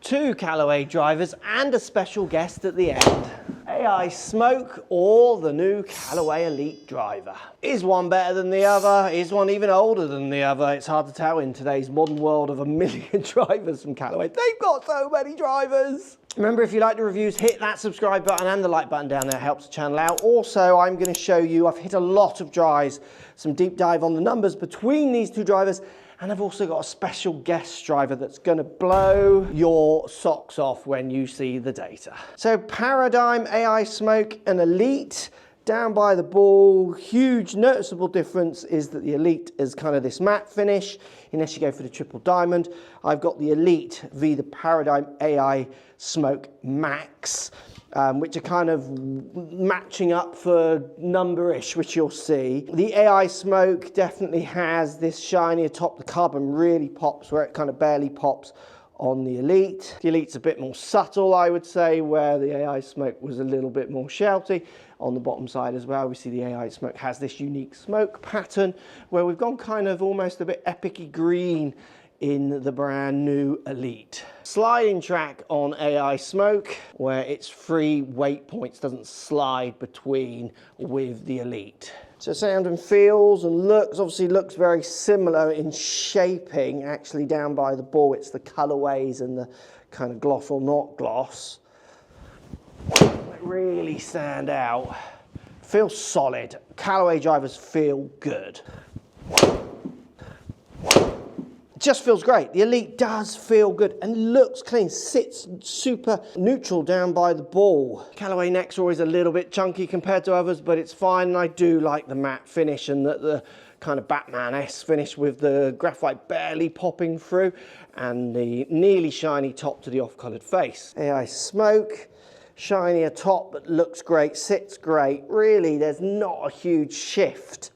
2 Callaway drivers and a special guest at the end. AI Smoke or the new Callaway Elyte Driver. Is one better than the other? Is one even older than the other? It's hard to tell in today's modern world of a million drivers from Callaway. They've got so many drivers. Remember, if you like the reviews, hit that subscribe button and the like button down there. Helps the channel out. Also, I'm going to show you, I've hit a lot of drives, some deep dive on the numbers between these two drivers. And I've also got a special guest driver that's going to blow your socks off when you see the data. So Paradigm, AI Smoke and Elyte. Down by the ball, huge noticeable difference is that the Elyte is kind of this matte finish, unless you go for the triple diamond. I've got the Elyte v the Paradigm AI Smoke Max, which are kind of matching up for number-ish, which you'll see. The AI Smoke definitely has this shinier top. The carbon really pops where it kind of barely pops on the Elyte. The Elyte's a bit more subtle, I would say, where the AI Smoke was a little bit more shouty. On the bottom side as well, we see the AI Smoke has this unique smoke pattern where we've gone kind of almost a bit epic-y green in the brand new Elyte. Sliding track on AI Smoke, where its free weight points doesn't slide between with the Elyte. So sound and feels and looks, obviously looks very similar in shaping. Actually down by the ball, it's the colorways and the kind of gloss or not gloss that really stand out. Feels solid. Callaway drivers feel good. Just feels great. The Elyte does feel good and looks clean, sits super neutral down by the ball. Callaway necks are always a little bit chunky compared to others, but it's fine, and I do like the matte finish and the kind of Batman-esque finish with the graphite barely popping through and the nearly shiny top to the off-coloured face. AI Smoke, shinier top but looks great, sits great. Really, there's not a huge shift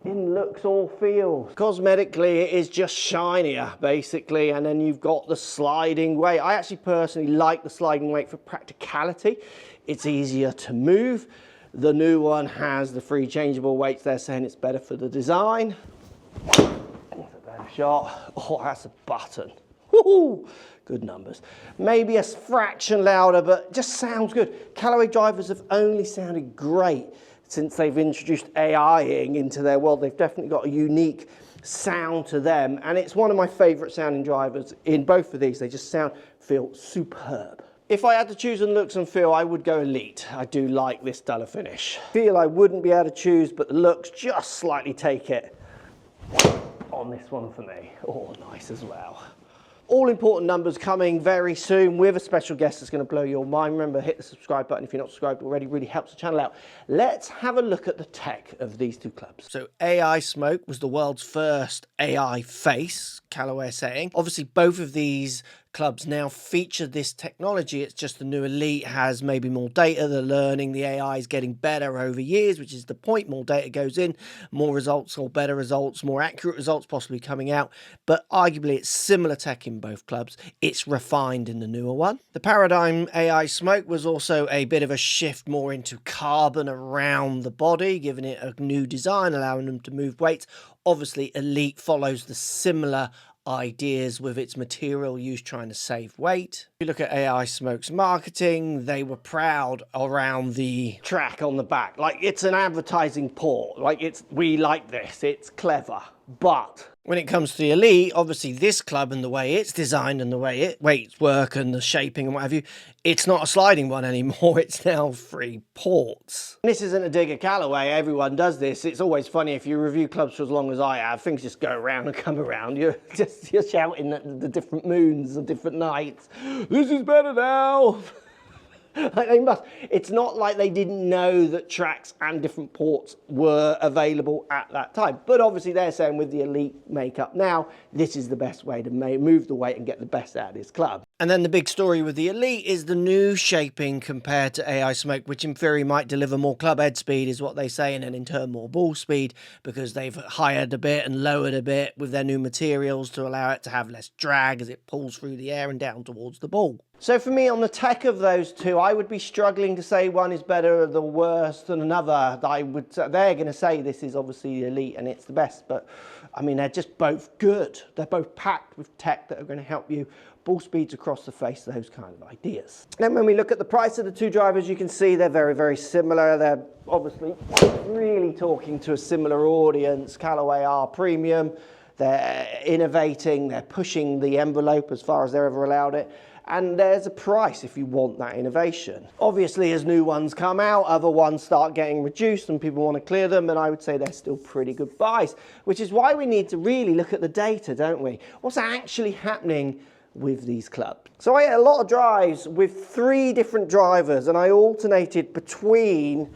in looks or feels. Cosmetically, it is just shinier, basically, and then you've got the sliding weight. I actually personally like the sliding weight for practicality. It's easier to move. The new one has the free changeable weights. They're saying it's better for the design. That's a better shot. Oh, that's a button. Woohoo! Good numbers. Maybe a fraction louder, but just sounds good. Callaway drivers have only sounded great since they've introduced AI-ing into their world. They've definitely got a unique sound to them, and it's one of my favorite sounding drivers in both of these. They just feel superb. If I had to choose on looks and feel, I would go Elyte. I do like this duller finish. Feel I wouldn't be able to choose, but the looks just slightly take it on this one for me. Oh, nice as well. All important numbers coming very soon with a special guest that's going to blow your mind. Remember, hit the subscribe button if you're not subscribed already. Really helps the channel out. Let's have a look at the tech of these two clubs. So AI Smoke was the world's first AI face, Callaway saying. Obviously, both of these clubs now feature this technology. It's just the new Elyte has maybe more data. The learning, the AI is getting better over years, which is the point. More data goes in, more results or better results, more accurate results possibly coming out. But arguably, it's similar tech in both clubs. It's refined in the newer one. The Paradigm AI Smoke was also a bit of a shift more into carbon around the body, giving it a new design, allowing them to move weights. Obviously, Elyte follows the similar ideas with its material use, trying to save weight. If you look at AI Smoke's marketing, they were proud around the track on the back. Like, it's an advertising port. Like, we like this, it's clever. But when it comes to the Elyte, obviously this club and the way it's designed and the way it weights work and the shaping and what have you, it's not a sliding one anymore. It's now 3 ports. This isn't a dig at Callaway. Everyone does this. It's always funny if you review clubs for as long as I have. Things just go around and come around. You're shouting at the different moons and different nights. This is better now. Like they must. It's not like they didn't know that tracks and different ports were available at that time. But obviously they're saying with the Elyte makeup now, this is the best way to move the weight and get the best out of this club. And then the big story with the Elyte is the new shaping compared to AI Smoke, which in theory might deliver more club head speed is what they say, and then in turn more ball speed, because they've hired a bit and lowered a bit with their new materials to allow it to have less drag as it pulls through the air and down towards the ball. So for me, on the tech of those two, I would be struggling to say one is better or the worse than another. They're going to say this is obviously the Elite and it's the best, but I mean, they're just both good. They're both packed with tech that are going to help you ball speeds across the face, those kind of ideas. Then when we look at the price of the two drivers, you can see they're very, very similar. They're obviously really talking to a similar audience. Callaway are premium. They're innovating. They're pushing the envelope as far as they're ever allowed it. And there's a price if you want that innovation. Obviously, as new ones come out, other ones start getting reduced and people want to clear them, and I would say they're still pretty good buys, which is why we need to really look at the data, don't we? What's actually happening with these clubs? So I had a lot of drives with 3 different drivers, and I alternated between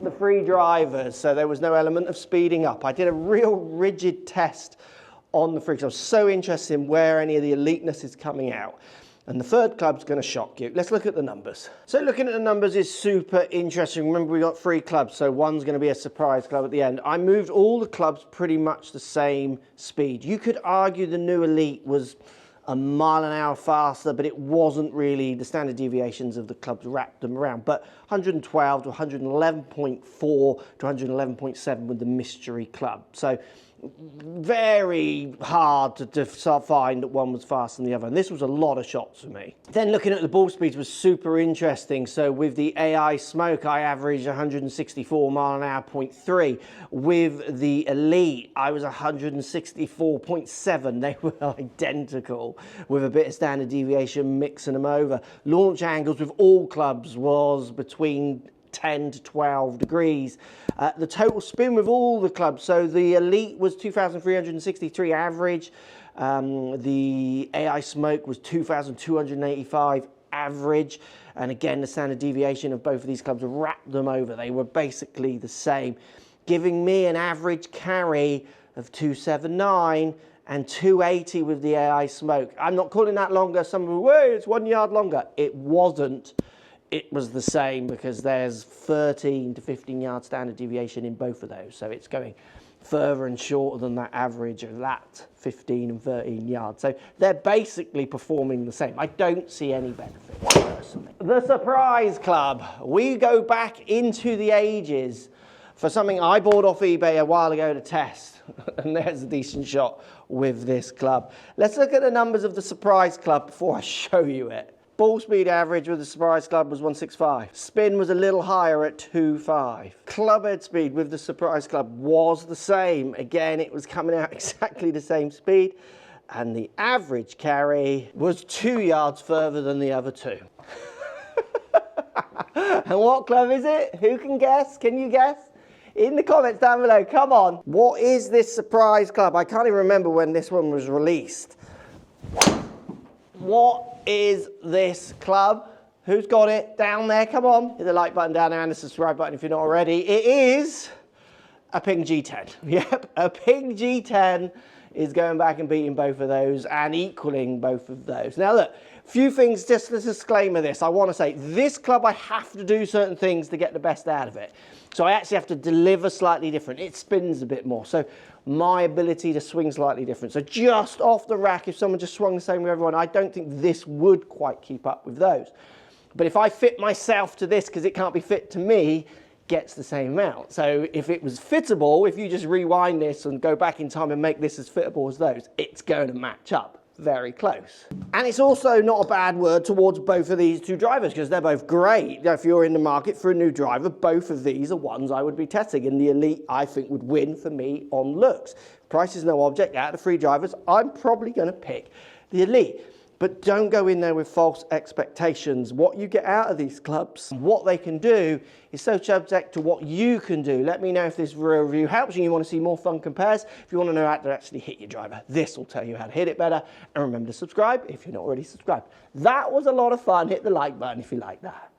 the 3 drivers, so there was no element of speeding up. I did a real rigid test on the 3 because I was so interested in where any of the eliteness is coming out. And the third club's going to shock you. Let's look at the numbers. So looking at the numbers is super interesting. Remember, we got 3 clubs, so one's going to be a surprise club at the end. I moved all the clubs pretty much the same speed. You could argue the new Elite was a mile an hour faster, but it wasn't really. The standard deviations of the clubs wrapped them around. But 112 to 111.4 to 111.7 with the mystery club. So very hard to find that one was faster than the other, and this was a lot of shots for me. Then looking at the ball speeds was super interesting. So with the AI Smoke, I averaged 164 mile an hour, 0.3. With the Elite, I was 164.7. They were identical with a bit of standard deviation mixing them over. Launch angles with all clubs was between 10 to 12 degrees. The total spin with all the clubs, so the Elite was 2,363 average, the AI Smoke was 2,285 average, and again the standard deviation of both of these clubs wrapped them over. They were basically the same, giving me an average carry of 279 and 280 with the AI Smoke. I'm not calling that longer. Some people, wait, it's 1 yard longer. It wasn't. It was the same because there's 13 to 15 yard standard deviation in both of those. So it's going further and shorter than that average of that 15 and 13 yards. So they're basically performing the same. I don't see any benefit personally. The Surprise Club. We go back into the ages for something I bought off eBay a while ago to test. And there's a decent shot with this club. Let's look at the numbers of the Surprise Club before I show you it. Ball speed average with the Surprise Club was 165. Spin was a little higher at 2.5. Club head speed with the Surprise Club was the same. Again, it was coming out exactly the same speed. And the average carry was 2 yards further than the other 2. And what club is it? Who can guess? Can you guess? In the comments down below, come on. What is this Surprise Club? I can't even remember when this one was released. What is this club? Who's got it down there? Come on. Hit the like button down there and the subscribe button if you're not already. It is a Ping G10. Yep, a Ping G10 is going back and beating both of those and equaling both of those. Now look, few things, just a disclaimer this. I want to say, this club I have to do certain things to get the best out of it. So I actually have to deliver slightly different. It spins a bit more. So my ability to swing slightly different. So just off the rack, if someone just swung the same with everyone, I don't think this would quite keep up with those. But if I fit myself to this, because it can't be fit to me, gets the same amount. So if it was fittable, if you just rewind this and go back in time and make this as fittable as those, it's going to match up very close. And it's also not a bad word towards both of these two drivers because they're both great. If you're in the market for a new driver, both of these are ones I would be testing, and the Elite I think would win for me on looks. Price is no object. Out of the 3 drivers, I'm probably going to pick the Elite. But don't go in there with false expectations. What you get out of these clubs, what they can do, is so subject to what you can do. Let me know if this review helps you. You want to see more fun compares. If you want to know how to actually hit your driver, this will tell you how to hit it better. And remember to subscribe if you're not already subscribed. That was a lot of fun. Hit the like button if you like that.